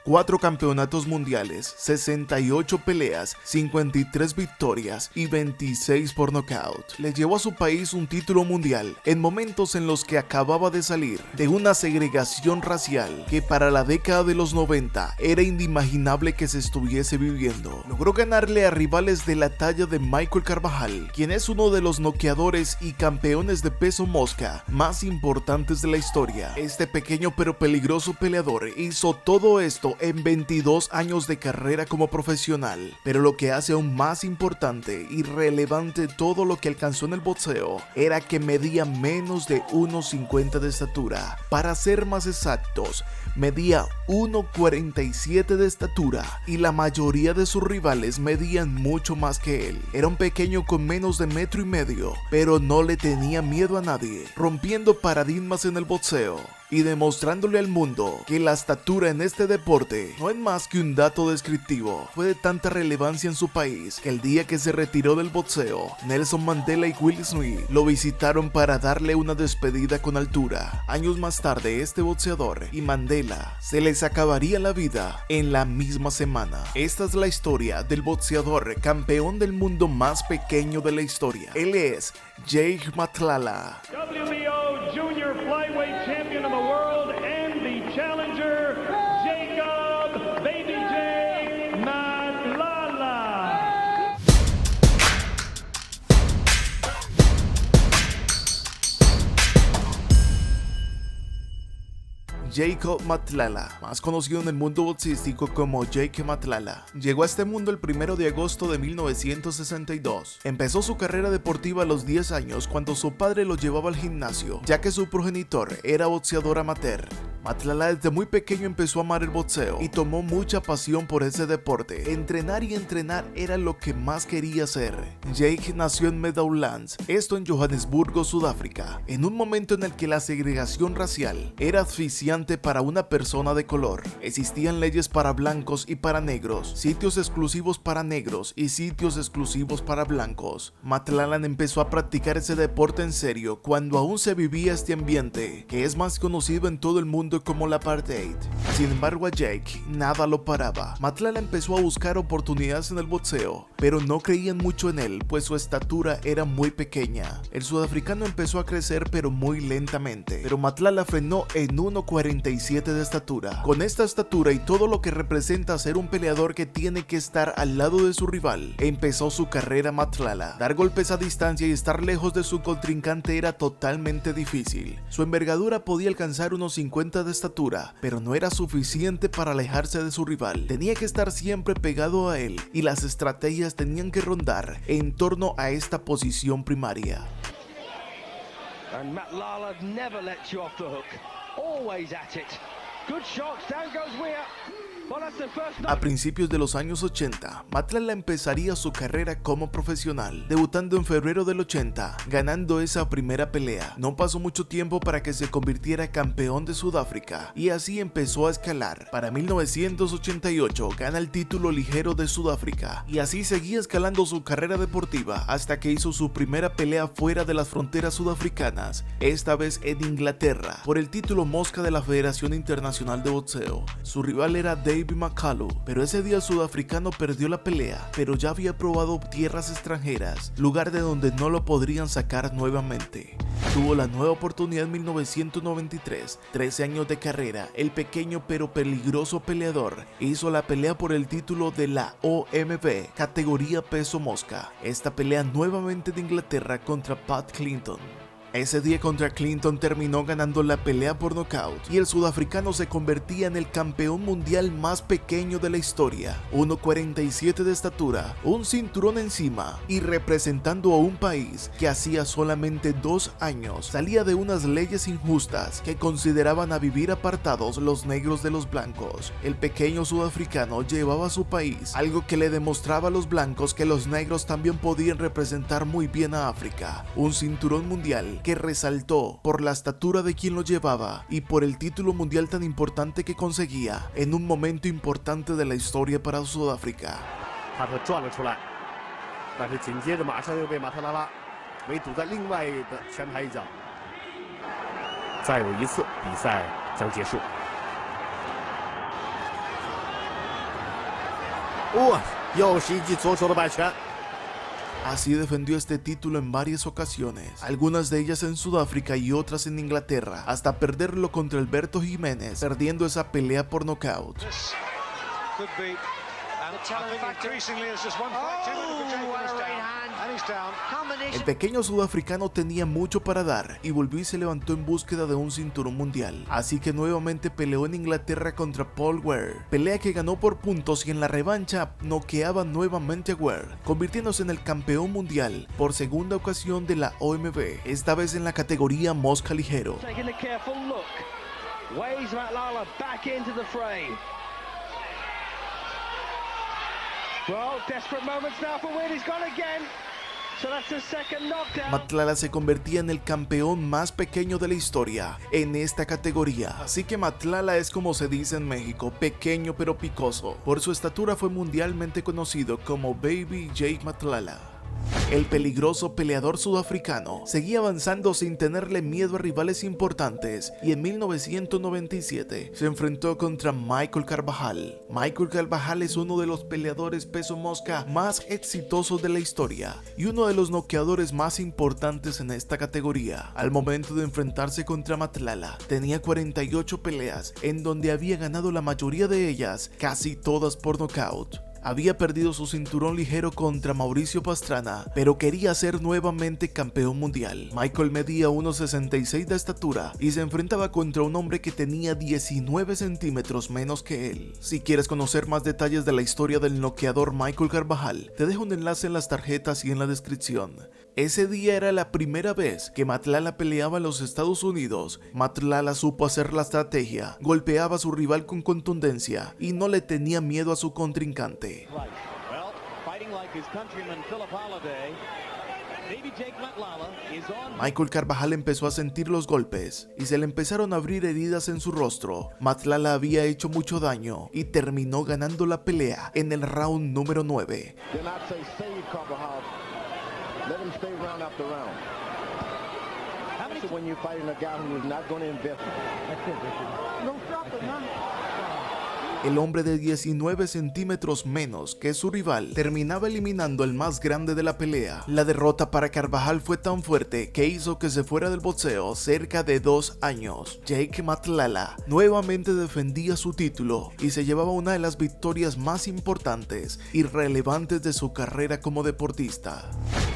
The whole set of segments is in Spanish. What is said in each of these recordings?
4 campeonatos mundiales, 68 peleas, 53 victorias y 26 por nocaut. Le llevó a su país un título mundial en momentos en los que acababa de salir de una segregación racial que para la década de los 90 era inimaginable que se estuviese viviendo. Logró ganarle a rivales de la talla de Michael Carvajal, quien es uno de los noqueadores y campeones de peso mosca más importantes de la historia. Este pequeño pero peligroso peleador hizo todo esto en 22 años de carrera como profesional, pero lo que hace aún más importante y relevante todo lo que alcanzó en el boxeo era que medía menos de 1.50 de estatura. Para ser más exactos, medía 1.47 de estatura y la mayoría de sus rivales medían mucho más que él. Era un pequeño con menos de 1,5 metros, pero no le tenía miedo a nadie, rompiendo paradigmas en el boxeo y demostrándole al mundo que la estatura en este deporte no es más que un dato descriptivo. Fue de tanta relevancia en su país que el día que se retiró del boxeo, Nelson Mandela y Will Smith lo visitaron para darle una despedida con altura. Años más tarde, este boxeador y Mandela se les acabaría la vida en la misma semana. Esta es la historia del boxeador campeón del mundo más pequeño de la historia. Él es Jake Matlala. WBO Junior Flyweight Champion of the World and the challenger, Jacob Baby J Matlala. Jacob Matlala, más conocido en el mundo boxístico como Jake Matlala, llegó a este mundo el 1 de agosto de 1962. Empezó su carrera deportiva a los 10 años cuando su padre lo llevaba al gimnasio, ya que su progenitor era boxeador amateur. Matlala desde muy pequeño empezó a amar el boxeo y tomó mucha pasión por ese deporte. Entrenar y entrenar era lo que más quería hacer. Jake nació en Meadowlands, esto en Johannesburgo, Sudáfrica, en un momento en el que la segregación racial era asfixiante para una persona de color. Existían leyes para blancos y para negros, sitios exclusivos para negros y sitios exclusivos para blancos. Matlala empezó a practicar ese deporte en serio cuando aún se vivía este ambiente, que es más conocido en todo el mundo como la apartheid. Sin embargo, a Jake nada lo paraba. Matlala empezó a buscar oportunidades en el boxeo, pero no creían mucho en él, pues su estatura era muy pequeña. El sudafricano empezó a crecer pero muy lentamente, pero Matlala frenó en 1.47 de estatura. Con esta estatura y todo lo que representa ser un peleador que tiene que estar al lado de su rival, empezó su carrera Matlala. Dar golpes a distancia y estar lejos de su contrincante era totalmente difícil. Su envergadura podía alcanzar unos 50 de estatura, pero no era suficiente para alejarse de su rival. Tenía que estar siempre pegado a él y las estrategias tenían que rondar en torno a esta posición primaria. And Matlala never lets you off the hook. Always at it. Good shots, down goes Weir. Well, that's the first... A principios de los años 80, Matlala empezaría su carrera como profesional, debutando en febrero del 80, ganando esa primera pelea. No pasó mucho tiempo para que se convirtiera campeón de Sudáfrica, y así empezó a escalar. Para 1988 gana el título ligero de Sudáfrica, y así seguía escalando su carrera deportiva hasta que hizo su primera pelea fuera de las fronteras sudafricanas, esta vez en Inglaterra, por el título mosca de la Federación Internacional de Boxeo. Su rival era David McCullough, pero ese día el sudafricano perdió la pelea, pero ya había probado tierras extranjeras, lugar de donde no lo podrían sacar nuevamente. Tuvo la nueva oportunidad en 1993, 13 años de carrera, el pequeño pero peligroso peleador hizo la pelea por el título de la OMB, categoría peso mosca. Esta pelea nuevamente de Inglaterra contra Pat Clinton. Ese día contra Clinton terminó ganando la pelea por nocaut y el sudafricano se convertía en el campeón mundial más pequeño de la historia, 1.47 de estatura, un cinturón encima y representando a un país que hacía solamente 2 años salía de unas leyes injustas que consideraban a vivir apartados los negros de los blancos. El pequeño sudafricano llevaba a su país algo que le demostraba a los blancos que los negros también podían representar muy bien a África, un cinturón mundial que resaltó por la estatura de quien lo llevaba y por el título mundial tan importante que conseguía en un momento importante de la historia para Sudáfrica. 帕特转了出来，但是紧接着马上又被马特拉拉围堵在另外的拳台一角。再有一次，比赛将结束。又是一记左手的摆拳。 Así defendió este título en varias ocasiones, algunas de ellas en Sudáfrica y otras en Inglaterra, hasta perderlo contra Alberto Jiménez, perdiendo esa pelea por nocaut. El pequeño sudafricano tenía mucho para dar y volvió y se levantó en búsqueda de un cinturón mundial, así que nuevamente peleó en Inglaterra contra Paul Ware, pelea que ganó por puntos y en la revancha noqueaba nuevamente a Ware, convirtiéndose en el campeón mundial por segunda ocasión de la OMB, esta vez en la categoría mosca ligero. Well, desperate moments now for Wade. He's gone again. So that's the second knockdown. Matt Lala se convertía en el campeón más pequeño de la historia en esta categoría. Así que Matt Lala es, como se dice en México, pequeño pero picoso. Por su estatura fue mundialmente conocido como Baby Jake Matt Lala. El peligroso peleador sudafricano seguía avanzando sin tenerle miedo a rivales importantes y en 1997 se enfrentó contra Michael Carvajal. Michael Carvajal es uno de los peleadores peso mosca más exitosos de la historia y uno de los noqueadores más importantes en esta categoría. Al momento de enfrentarse contra Matt Lala, tenía 48 peleas en donde había ganado la mayoría de ellas, casi todas por nocaut. Había perdido su cinturón ligero contra Mauricio Pastrana, pero quería ser nuevamente campeón mundial. Michael medía 1,66 de estatura y se enfrentaba contra un hombre que tenía 19 centímetros menos que él. Si quieres conocer más detalles de la historia del noqueador Michael Carvajal, te dejo un enlace en las tarjetas y en la descripción. Ese día era la primera vez que Matt Lala peleaba en los Estados Unidos. Matt Lala supo hacer la estrategia, golpeaba a su rival con contundencia y no le tenía miedo a su contrincante. Michael Carvajal empezó a sentir los golpes y se le empezaron a abrir heridas en su rostro. Matt Lala había hecho mucho daño y terminó ganando la pelea en el round número 9. Let him stay round after round. When you're fighting a guy who is not going to invest. No stop it, man. El hombre de 19 centímetros menos que su rival terminaba eliminando al más grande de la pelea. La derrota para Carvajal fue tan fuerte que hizo que se fuera del boxeo cerca de 2 años. Jake Matt Lala nuevamente defendía su título y se llevaba una de las victorias más importantes y relevantes de su carrera como deportista.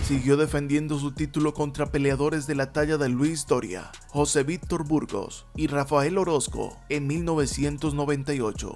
Siguió defendiendo su título contra peleadores de la talla de Luis Doria, José Víctor Burgos y Rafael Orozco en 1998.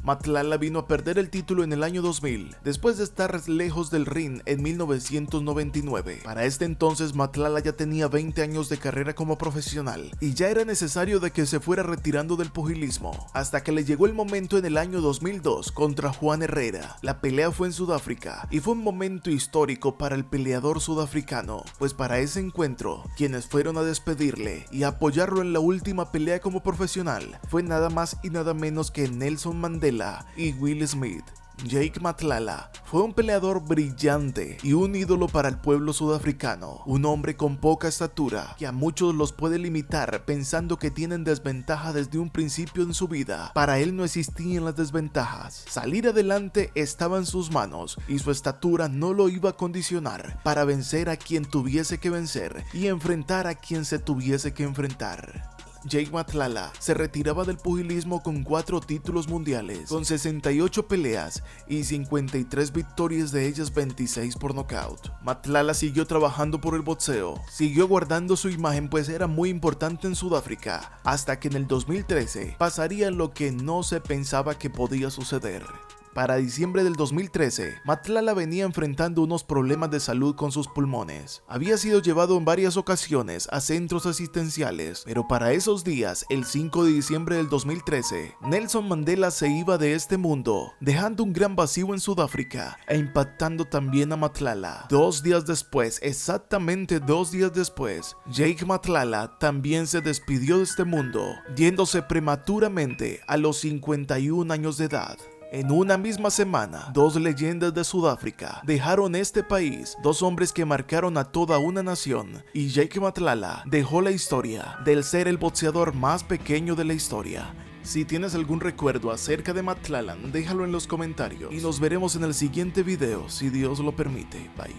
Matt Lala vino a perder el título en el año 2000, después de estar lejos del ring en 1999. Para este entonces Matt Lala ya tenía 20 años de carrera como profesional y ya era necesario de que se fuera retirando del pugilismo, hasta que le llegó el momento en el año 2002 contra Juan Herrera. La pelea fue en Sudáfrica y fue un momento histórico para el peleador sudafricano, pues para ese encuentro, quienes fueron a despedirle y a apoyarlo en la última pelea como profesional fue nada más y nada menos que Nelson Mandela y Will Smith. Jake Matt Lala fue un peleador brillante y un ídolo para el pueblo sudafricano, un hombre con poca estatura que a muchos los puede limitar pensando que tienen desventaja desde un principio en su vida. Para él no existían las desventajas, salir adelante estaba en sus manos y su estatura no lo iba a condicionar para vencer a quien tuviese que vencer y enfrentar a quien se tuviese que enfrentar. Jake Matt Lala se retiraba del pugilismo con 4 títulos mundiales, con 68 peleas y 53 victorias, de ellas 26 por nocaut. Matt Lala siguió trabajando por el boxeo, siguió guardando su imagen pues era muy importante en Sudáfrica, hasta que en el 2013 pasaría lo que no se pensaba que podía suceder. Para diciembre del 2013, Matt Lala venía enfrentando unos problemas de salud con sus pulmones. Había sido llevado en varias ocasiones a centros asistenciales, pero para esos días, el 5 de diciembre del 2013, Nelson Mandela se iba de este mundo, dejando un gran vacío en Sudáfrica e impactando también a Matt Lala. 2 días después, exactamente 2 días después, Jake Matt Lala también se despidió de este mundo, yéndose prematuramente a los 51 años de edad. En una misma semana, 2 leyendas de Sudáfrica dejaron este país, 2 hombres que marcaron a toda una nación, y Jake Matt Lala dejó la historia del ser el boxeador más pequeño de la historia. Si tienes algún recuerdo acerca de McClellan, déjalo en los comentarios y nos veremos en el siguiente video si Dios lo permite. Bye.